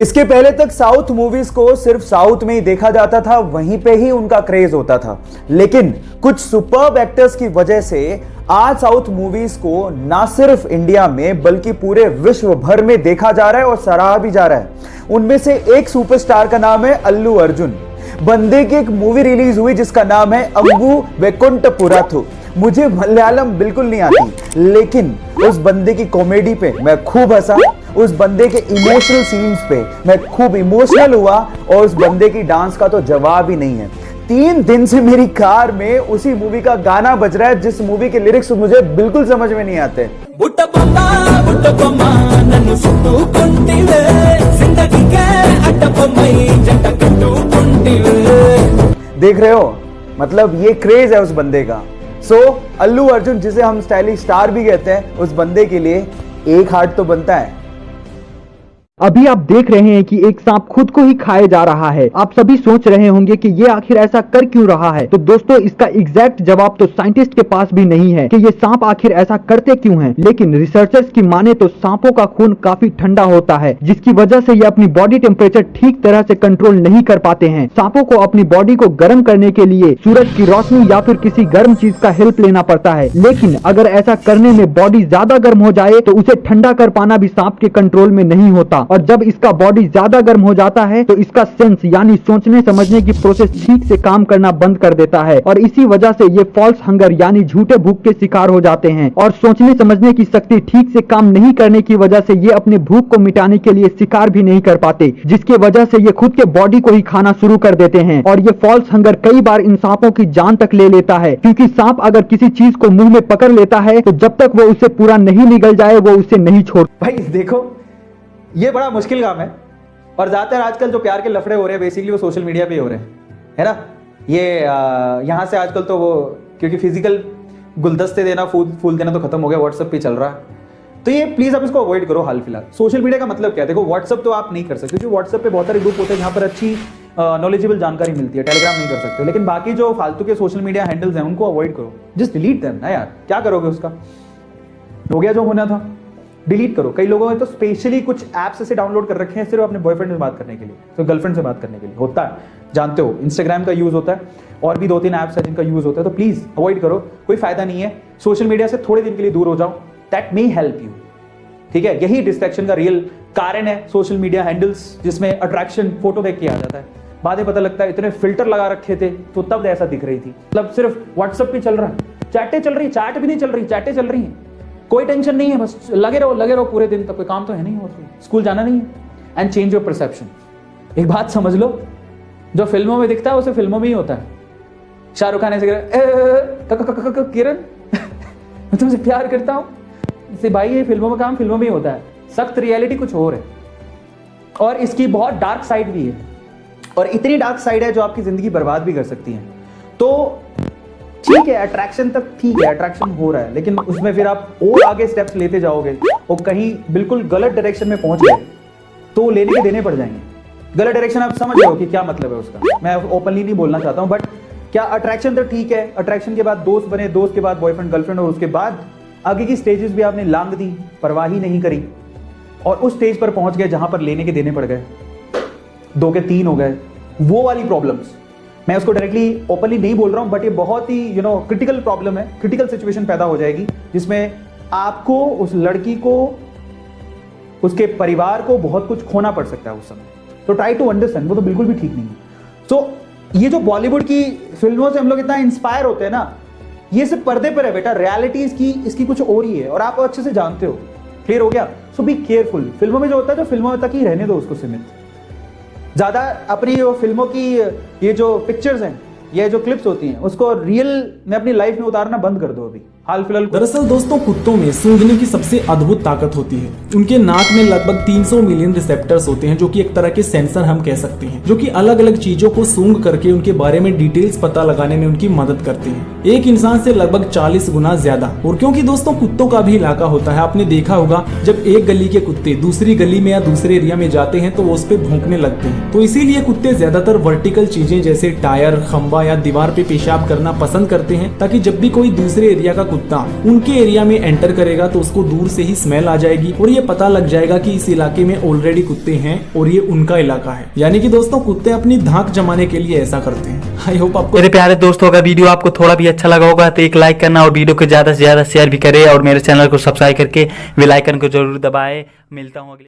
इसके पहले तक साउथ मूवीज को सिर्फ साउथ में ही देखा जाता था, वहीं पे ही उनका क्रेज होता था। लेकिन कुछ सुपर्ब एक्टर्स की वजह से आज साउथ मूवीज को ना सिर्फ इंडिया में बल्कि पूरे विश्व भर में देखा जा रहा है और सराहा भी जा रहा है। उनमें से एक सुपरस्टार का नाम है अल्लू अर्जुन। बंदे की एक मूवी रिलीज हुई जिसका नाम है अंबु वैकुंठपुरथु। मुझे मलयालम बिल्कुल नहीं आती, लेकिन उस बंदे की कॉमेडी पे मैं खूब हंसा, उस बंदे के इमोशनल सीन्स पे मैं खूब इमोशनल हुआ और उस बंदे की डांस का तो जवाब ही नहीं है। 3 दिन से मेरी कार में उसी मूवी का गाना बज रहा है जिस मूवी के लिरिक्स मुझे बिल्कुल समझ में नहीं आते। देख रहे हो, मतलब ये क्रेज है उस बंदे का। अल्लू अर्जुन, जिसे हम स्टाइलिश स्टार भी कहते हैं, उस बंदे के लिए एक हार्ट तो बनता है। अभी आप देख रहे हैं कि एक सांप खुद को ही खाए जा रहा है। आप सभी सोच रहे होंगे कि ये आखिर ऐसा कर क्यों रहा है। तो दोस्तों, इसका एग्जैक्ट जवाब तो साइंटिस्ट के पास भी नहीं है कि ये सांप आखिर ऐसा करते क्यों हैं। लेकिन रिसर्चर्स की माने तो सांपों का खून काफी ठंडा होता है, जिसकी वजह से ये अपनी बॉडी टेम्परेचर ठीक तरह से कंट्रोल नहीं कर पाते हैं। सांपों को अपनी बॉडी को गर्म करने के लिए सूरज की रोशनी या फिर किसी गर्म चीज का हेल्प लेना पड़ता है। लेकिन अगर ऐसा करने में बॉडी ज्यादा गर्म हो जाए तो उसे ठंडा कर पाना भी सांप के कंट्रोल में नहीं होता। और जब इसका बॉडी ज्यादा गर्म हो जाता है तो इसका सेंस यानी सोचने समझने की प्रोसेस ठीक से काम करना बंद कर देता है और इसी वजह से ये फॉल्स हंगर यानी झूठे भूख के शिकार हो जाते हैं। और सोचने समझने की शक्ति ठीक से काम नहीं करने की वजह से ये अपने भूख को मिटाने के लिए शिकार भी नहीं कर पाते, जिसकी वजह से ये खुद के बॉडी को ही खाना शुरू कर देते हैं। और ये फॉल्स हंगर कई बार इन सांपों की जान तक ले लेता है, क्योंकि सांप अगर किसी चीज को मुंह में पकड़ लेता है तो जब तक वो उसे पूरा नहीं निगल जाए वो उसे नहीं छोड़। भाई देखो, ये बड़ा मुश्किल काम है और ज्यादातर आजकल जो प्यार के लफड़े हो रहे हैं बेसिकली वो सोशल मीडिया पे ही हो रहे हैं, है ना। ये यहाँ से आजकल तो वो, क्योंकि फिजिकल गुलदस्ते देना, फूल देना तो खत्म हो गया, व्हाट्सएप पे चल रहा है। तो ये प्लीज आप इसको अवॉइड करो हाल फिलहाल। सोशल मीडिया का मतलब क्या है, देखो व्हाट्सएप तो आप नहीं कर सकते क्योंकि व्हाट्सएप पे बहुत सारे ग्रुप होते हैं जहाँ पर अच्छी नॉलेजेबल जानकारी मिलती है। टेलीग्राम नहीं कर सकते, लेकिन बाकी जो फालतू के सोशल मीडिया हैंडल्स हैं उनको अवॉइड करो, जस्ट डिलीट देम ना यार, क्या करोगे उसका, हो गया जो होना था, डिलीट करो। कई लोगों ने तो स्पेशली कुछ ऐप्स ऐसे डाउनलोड कर रखे हैं सिर्फ अपने बॉयफ्रेंड से बात करने के लिए, तो गर्लफ्रेंड से बात करने के लिए होता है, जानते हो। इंस्टाग्राम का यूज होता है और भी 2-3 ऐप्स है जिनका यूज होता है, तो प्लीज अवॉइड करो, कोई फायदा नहीं है। सोशल मीडिया से थोड़े दिन के लिए दूर हो जाओ, दैट मे हेल्प यू, ठीक है। यही डिस्ट्रैक्शन का रियल कारण है, सोशल मीडिया हैंडल्स जिसमें अट्रैक्शन फोटो देख के आ जाता है, बाद में पता लगता है इतने फिल्टर लगा रखे थे तो तब ऐसा दिख रही थी। मतलब सिर्फ व्हाट्सएप पे चल रहा है, चैटें चल रही, चैट भी नहीं चल रही, चैटें चल रही हैं, कोई टेंशन नहीं है, बस लगे रहो पूरे दिन तक, कोई काम तो है नहीं, स्कूल जाना नहीं है। And change your perception. एक बात समझ लो, जो फिल्मों में दिखता है उसे फिल्मों में ही होता है। शाहरुख खान ऐसे किरण मैं तुमसे प्यार करता हूं, भाई ये फिल्मों में काम फिल्मों में ही होता है, सख्त रियलिटी कुछ और है। और इसकी बहुत डार्क साइड भी है, और इतनी डार्क साइड है जो आपकी जिंदगी बर्बाद भी कर सकती है। तो ठीक है, अट्रैक्शन तक ठीक है, अट्रैक्शन हो रहा है, लेकिन उसमें फिर आप और आगे स्टेप्स लेते जाओगे और कहीं बिल्कुल गलत डायरेक्शन में पहुंच गए तो लेने के देने पड़ जाएंगे। गलत डायरेक्शन आप समझ रहे हो कि क्या मतलब है उसका, मैं ओपनली नहीं बोलना चाहता हूं, बट क्या अट्रैक्शन तो ठीक है, अट्रैक्शन के बाद दोस्त बने, दोस्त के बाद बॉयफ्रेंड गर्लफ्रेंड, और उसके बाद आगे की स्टेजेस भी आपने लांग दी, परवाह ही नहीं करी, और उस स्टेज पर पहुंच गए जहां पर लेने के देने पड़ गए, 2 के 3 हो गए, वो वाली प्रॉब्लम्स। मैं उसको डायरेक्टली ओपनली नहीं बोल रहा हूं, बट ये बहुत ही क्रिटिकल प्रॉब्लम है, क्रिटिकल सिचुएशन पैदा हो जाएगी जिसमें आपको, उस लड़की को, उसके परिवार को बहुत कुछ खोना पड़ सकता है उस समय। तो ट्राई टू अंडरस्टैंड, वो तो बिल्कुल भी ठीक नहीं है। सो ये जो बॉलीवुड की फिल्मों से हम लोग इतना इंस्पायर होते हैं ना, ये सिर्फ पर्दे पर है बेटा, रियलिटी इसकी कुछ और ही है, और आप अच्छे से जानते हो। क्लियर हो गया? सो बी केयरफुल। फिल्मों में जो होता है, जो फिल्मों में तक ही रहने दो उसको सीमित। ज्यादा अपनी फिल्मों की ये जो पिक्चर्स हैं, ये जो क्लिप्स होती हैं, उसको रियल में अपनी लाइफ में उतारना बंद कर दो अभी हाल फिलहाल। दरअसल दोस्तों, कुत्तों में सूंघने की सबसे अद्भुत ताकत होती है। उनके नाक में लगभग 300 मिलियन रिसेप्टर्स होते हैं, जो कि एक तरह के सेंसर हम कह सकते हैं, जो कि अलग अलग चीजों को सूंघ करके उनके बारे में डिटेल्स पता लगाने में उनकी मदद करते हैं, एक इंसान से लगभग 40 गुना ज्यादा। और क्योंकि दोस्तों कुत्तों का भी इलाका होता है, आपने देखा होगा जब एक गली के कुत्ते दूसरी गली में या दूसरे एरिया में जाते हैं तो वो उस पे भौंकने लगते हैं। तो इसीलिए कुत्ते ज्यादातर वर्टिकल चीजें जैसे टायर, खंबा या दीवार पे पेशाब करना पसंद करते हैं, ताकि जब भी कोई दूसरे एरिया का कुत्ता उनके एरिया में एंटर करेगा तो उसको दूर से ही स्मेल आ जाएगी और ये पता लग जाएगा कि इस इलाके में ऑलरेडी कुत्ते हैं और ये उनका इलाका है। यानी कि दोस्तों कुत्ते अपनी धाक जमाने के लिए ऐसा करते हैं। आई होप आपको मेरे प्यारे दोस्तों अगर वीडियो आपको थोड़ा भी अच्छा लगा होगा तो एक लाइक करना और वीडियो को ज्यादा से ज्यादा शेयर भी करें और मेरे चैनल को सब्सक्राइब करके बेल आइकन को जरूर दबाएं। मिलता हूँ अगले